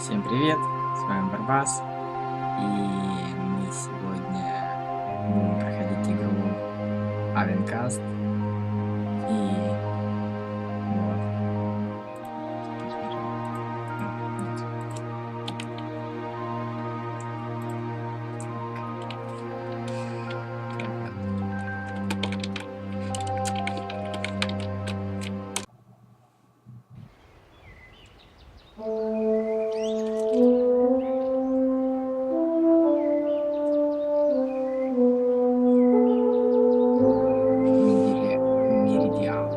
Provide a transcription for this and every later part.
Всем привет, с вами Барбас, и мы сегодня будем проходить игру Avencast, и Меридиан.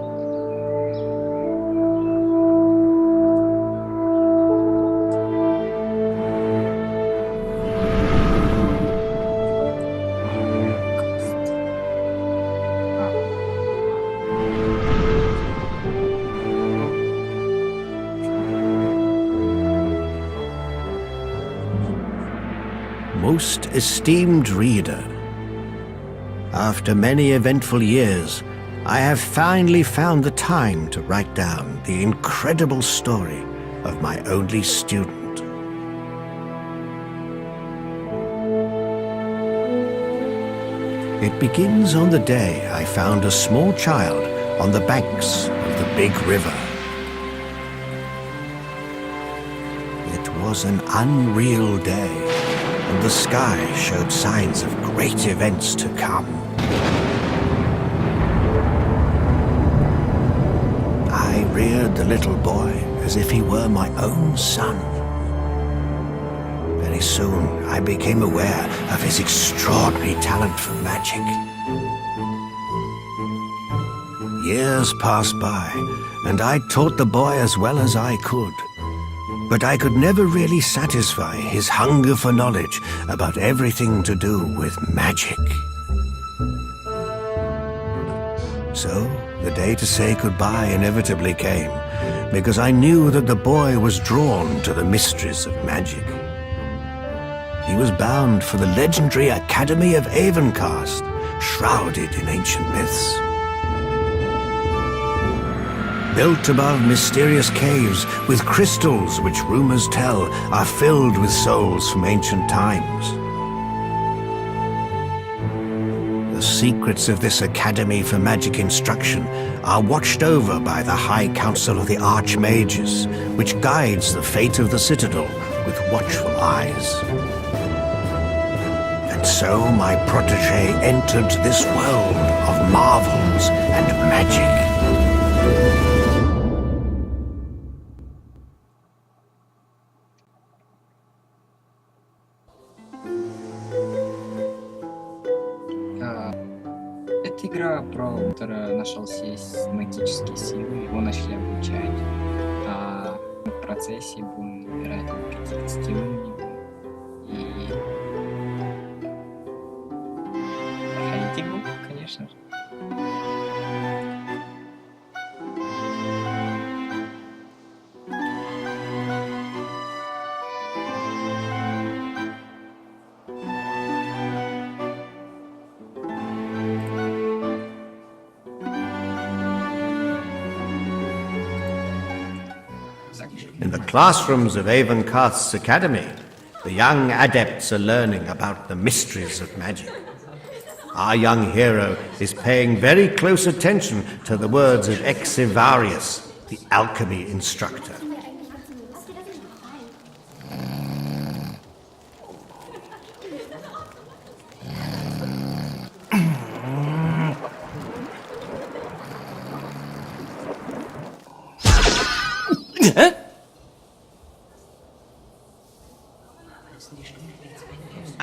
Most esteemed reader, after many eventful years, I have finally found the time to write down the incredible story of my only student. It begins on the day I found a small child on the banks of the big river. It was an unreal day, and the sky showed signs of great events to come. I reared the little boy as if he were my own son. Very soon I became aware of his extraordinary talent for magic. Years passed by, and I taught the boy as well as I could. But I could never really satisfy his hunger for knowledge about everything to do with magic. So, the day to say goodbye inevitably came, because I knew that the boy was drawn to the mysteries of magic. He was bound for the legendary Academy of Avencast, shrouded in ancient myths. Built above mysterious caves with crystals which rumors tell are filled with souls from ancient times. The secrets of this Academy for Magic Instruction are watched over by the High Council of the Archmages, which guides the fate of the Citadel with watchful eyes. And so my protege entered this world of marvels and magic. Это игра про который нашел здесь магические силы, его начали обучать, а мы в процессе будем выбирать какие-то скиллы у него и проходить игру, конечно же. In the classrooms of Avencast's Academy, the young adepts are learning about the mysteries of magic. Our young hero is paying very close attention to the words of Exivarius, the alchemy instructor.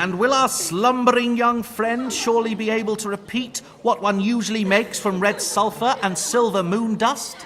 And will our slumbering young friend surely be able to repeat what one usually makes from red sulfur and silver moon dust?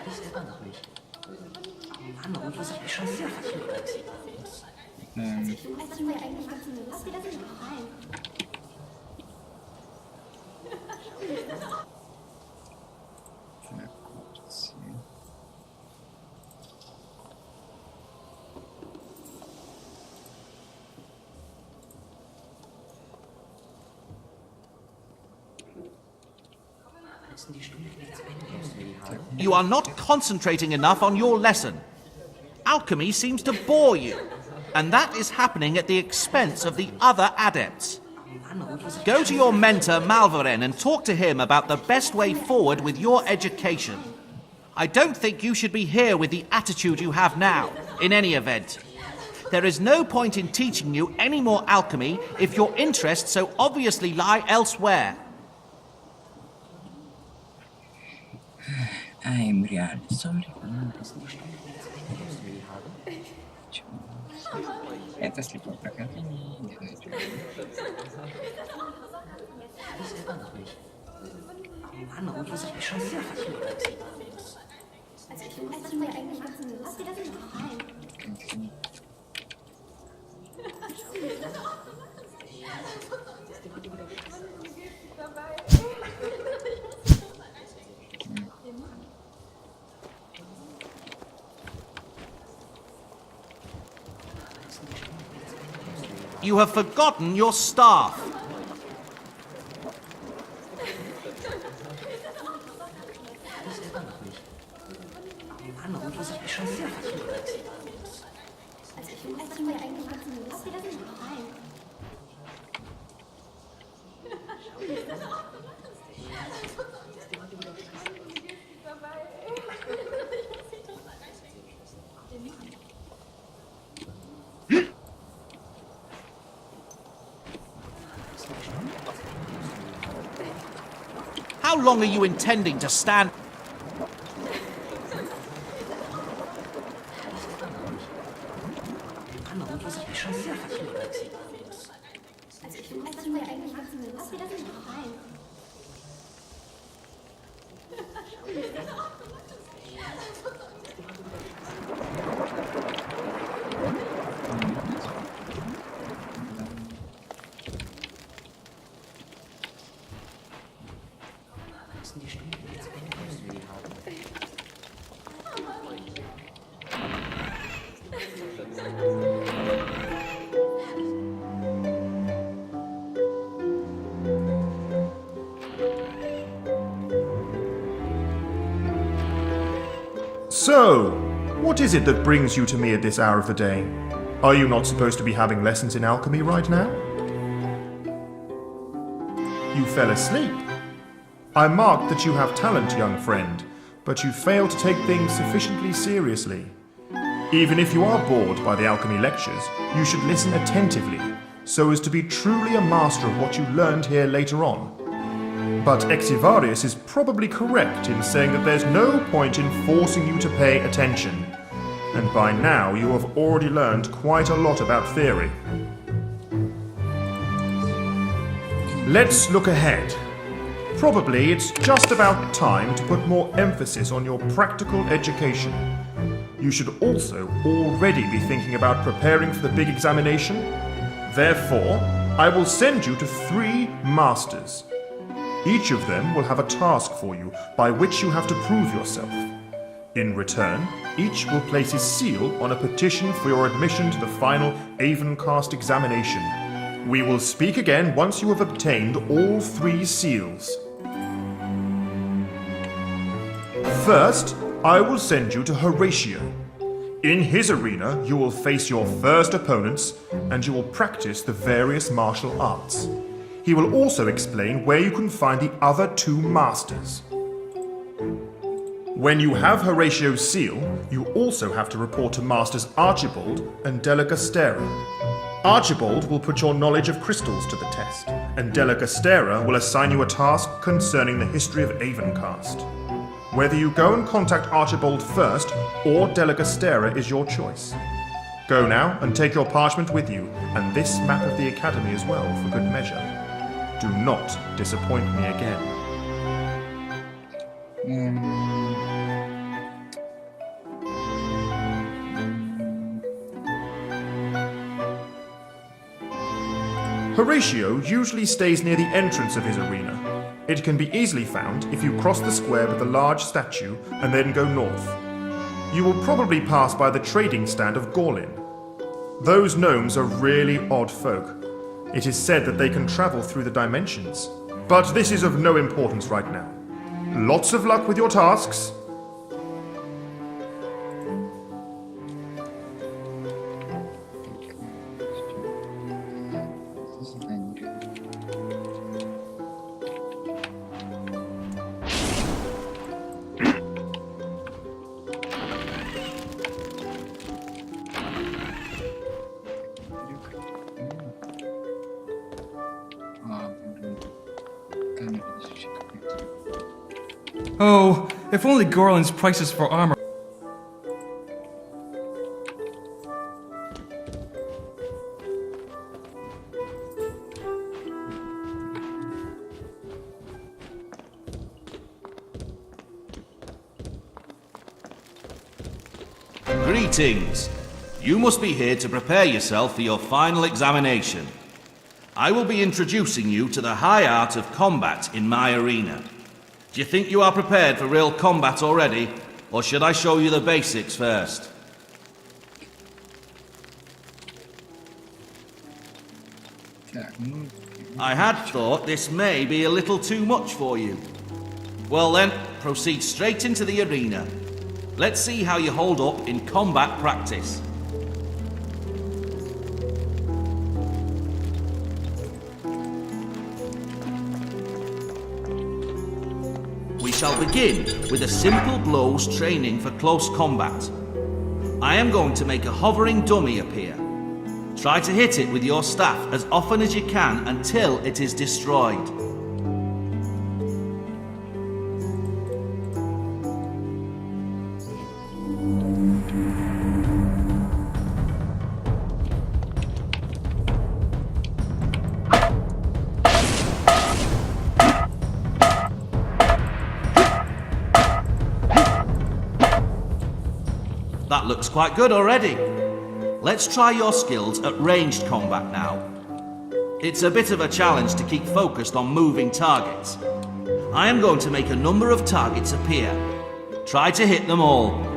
You are not concentrating enough on your lesson. Alchemy seems to bore you. And that is happening at the expense of the other adepts. Go to your mentor Malveren and talk to him about the best way forward with your education. I don't think you should be here with the attitude you have now, in any event. There is no point in teaching you any more alchemy if your interests so obviously lie elsewhere. I'm really sorry. Это слепое прохождение. Не знаю, что You have forgotten your staff. How long are you intending to stand? So, what is it that brings you to me at this hour of the day? Are you not supposed to be having lessons in alchemy right now? You fell asleep. I marked that you have talent, young friend, but you fail to take things sufficiently seriously. Even if you are bored by the alchemy lectures, you should listen attentively, so as to be truly a master of what you learned here later on. But Exivarius is probably correct in saying that there's no point in forcing you to pay attention. And by now you have already learned quite a lot about theory. Let's look ahead. Probably it's just about time to put more emphasis on your practical education. You should also already be thinking about preparing for the big examination. Therefore, I will send you to 3 masters. Each of them will have a task for you by which you have to prove yourself. In return, each will place his seal on a petition for your admission to the final Avencast examination. We will speak again once you have obtained all 3 seals. First, I will send you to Horatio. In his arena, you will face your first opponents, and you will practice the various martial arts. He will also explain where you can find the other 2 masters. When you have Horatio's seal, you also have to report to Masters Archibald and Della Gastera. Archibald will put your knowledge of crystals to the test, and Della Gastera will assign you a task concerning the history of Avencast. Whether you go and contact Archibald first or Della Gastera is your choice. Go now and take your parchment with you, and this map of the Academy as well, for good measure. Do not disappoint me again. Horatio usually stays near the entrance of his arena. It can be easily found if you cross the square with the large statue and then go north. You will probably pass by the trading stand of Gorlin. Those gnomes are really odd folk. It is said that they can travel through the dimensions. But this is of no importance right now. Lots of luck with your tasks. Oh, if only Gorlin's prices for armor. Greetings. You must be here to prepare yourself for your final examination. I will be introducing you to the high art of combat in my arena. Do you think you are prepared for real combat already, or should I show you the basics first? Так, ну, I had thought this may be a little too much for you. Well then, proceed straight into the arena. Let's see how you hold up in combat practice. We shall begin with a simple blows training for close combat. I am going to make a hovering dummy appear. Try to hit it with your staff as often as you can until it is destroyed. That looks quite good already. Let's try your skills at ranged combat now. It's a bit of a challenge to keep focused on moving targets. I am going to make a number of targets appear. Try to hit them all.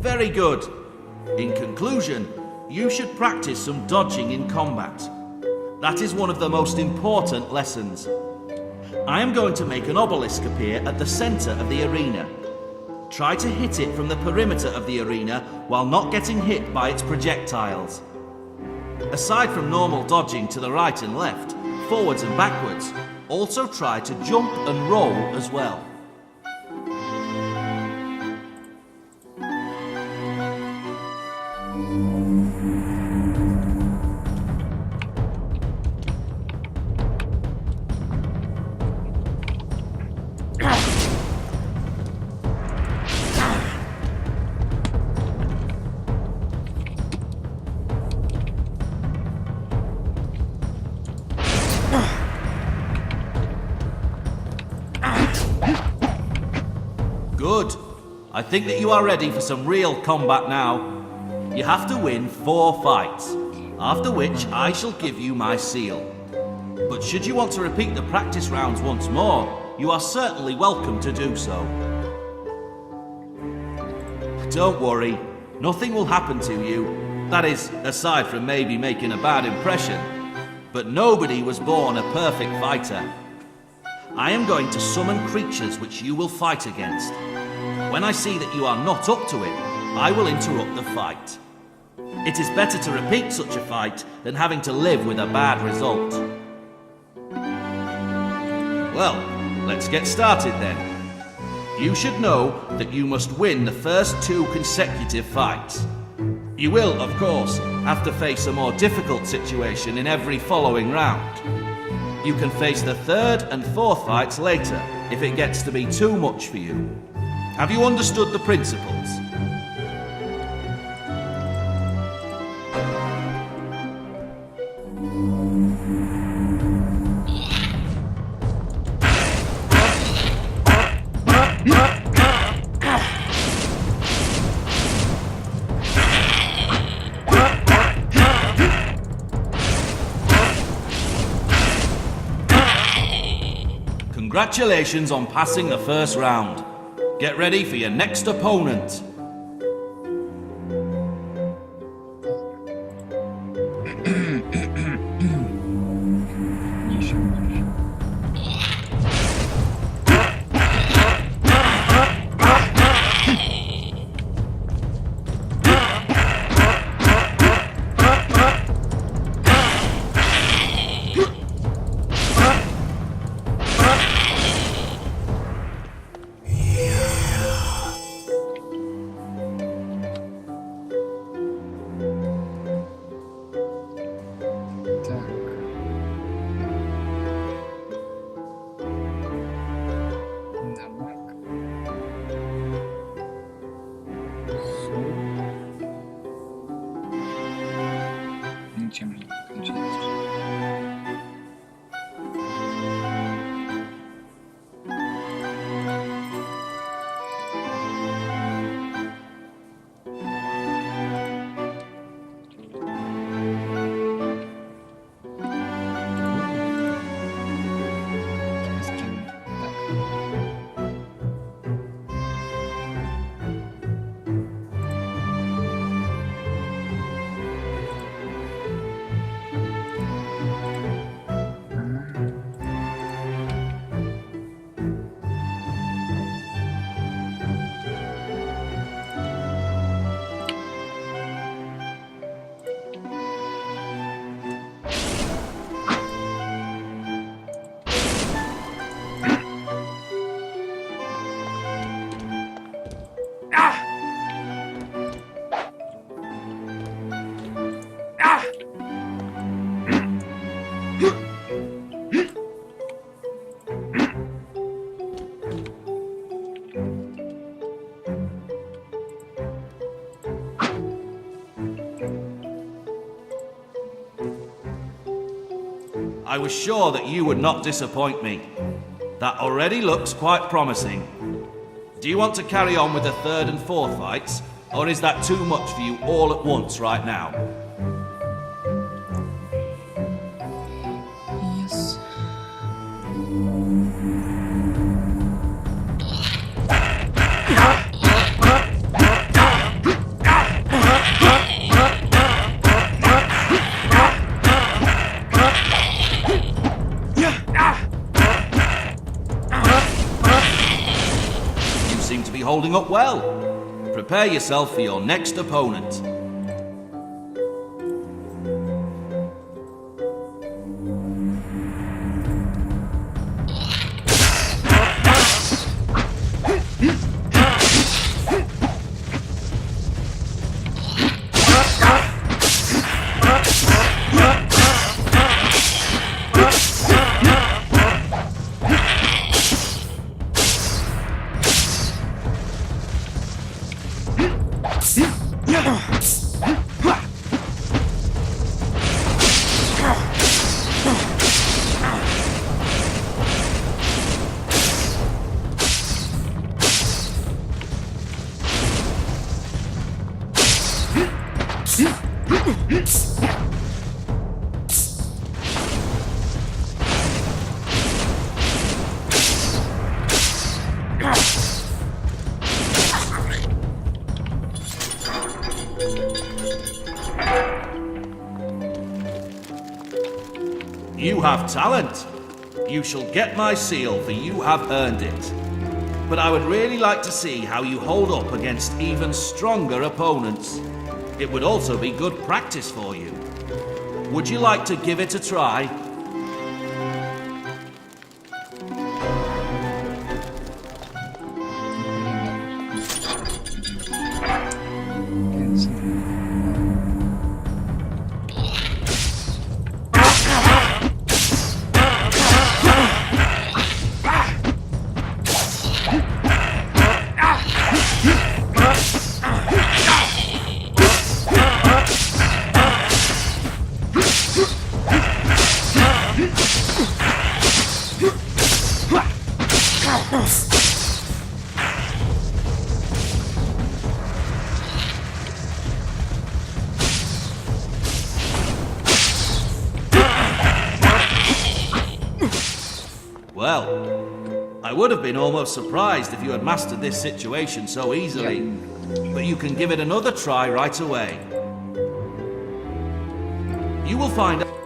Very good. In conclusion, you should practice some dodging in combat. That is one of the most important lessons. I am going to make an obelisk appear at the center of the arena. Try to hit it from the perimeter of the arena while not getting hit by its projectiles. Aside from normal dodging to the right and left, forwards and backwards, also try to jump and roll as well. Good. I think that you are ready for some real combat now. You have to win 4 fights, after which I shall give you my seal. But should you want to repeat the practice rounds once more, you are certainly welcome to do so. Don't worry, nothing will happen to you. That is, aside from maybe making a bad impression. But nobody was born a perfect fighter. I am going to summon creatures which you will fight against. When I see that you are not up to it, I will interrupt the fight. It is better to repeat such a fight than having to live with a bad result. Well, let's get started then. You should know that you must win the first 2 consecutive fights. You will, of course, have to face a more difficult situation in every following round. You can face the 3rd and 4th fights later if it gets to be too much for you. Have you understood the principles? Congratulations on passing the first round. Get ready for your next opponent. Ниже, ниже. Так. Намак. Сол. Ничем не подключается. I was sure that you would not disappoint me. That already looks quite promising. Do you want to carry on with the third and fourth fights, or is that too much for you all at once right now? Yes. You seem to be holding up well. Prepare yourself for your next opponent. You have talent. You shall get my seal, for you have earned it. But I would really like to see how you hold up against even stronger opponents. It would also be good practice for you. Would you like to give it a try? Well, would have been almost surprised if you had mastered this situation so easily. But you can give it another try right away. You will find out.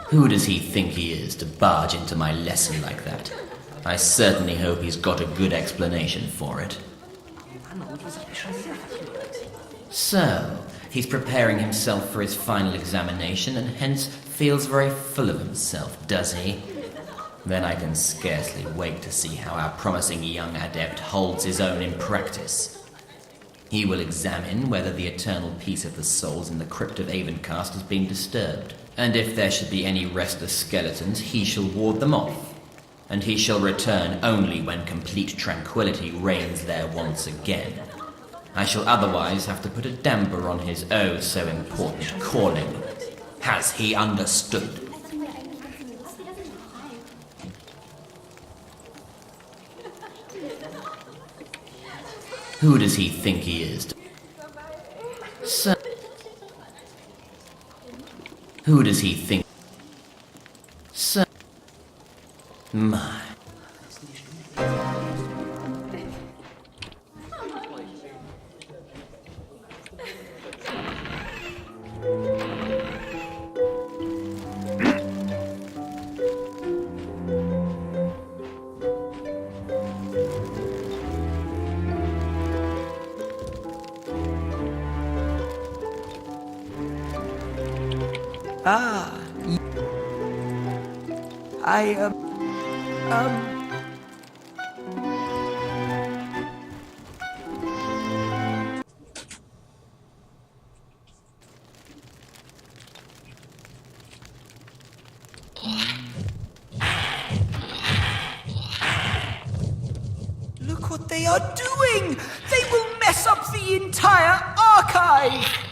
Who does he think he is to barge into my lesson like that? I certainly hope he's got a good explanation for it. So, he's preparing himself for his final examination and hence feels very full of himself, does he? Then I can scarcely wait to see how our promising young adept holds his own in practice. He will examine whether the eternal peace of the souls in the crypt of Avencast has been disturbed. And if there should be any restless skeletons, he shall ward them off. And he shall return only when complete tranquility reigns there once again. I shall otherwise have to put a damper on his oh so important calling. Has he understood? Who does he think he is? So, who does he think? So, my. Look what they are doing! They will mess up the entire archive!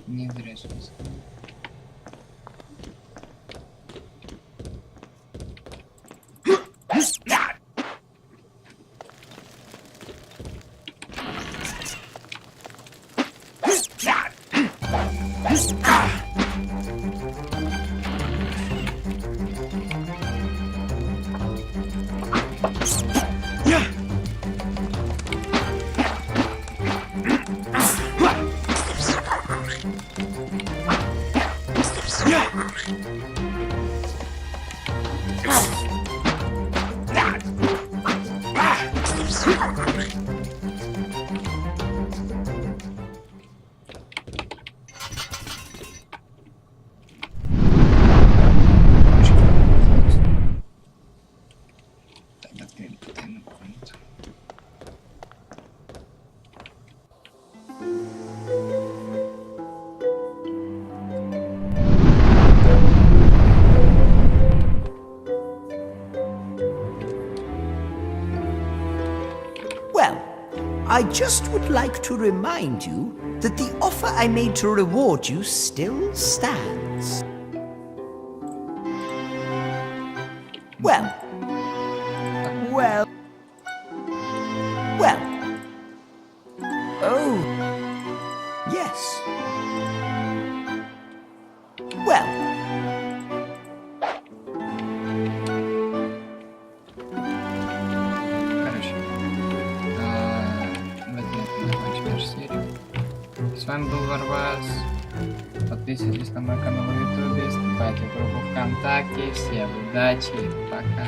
Не зря сейчас. Тогда перепутаем комнату. Well, I just would like to remind you that the offer I made to reward you still stands. Well, well, well. Oh, yes. Well, Короче, в этом закончим нашу серию. С вами был Варвас. Подписывайтесь на мой канал в Ютубе, вступайте в группу ВКонтакте. Всем удачи, пока.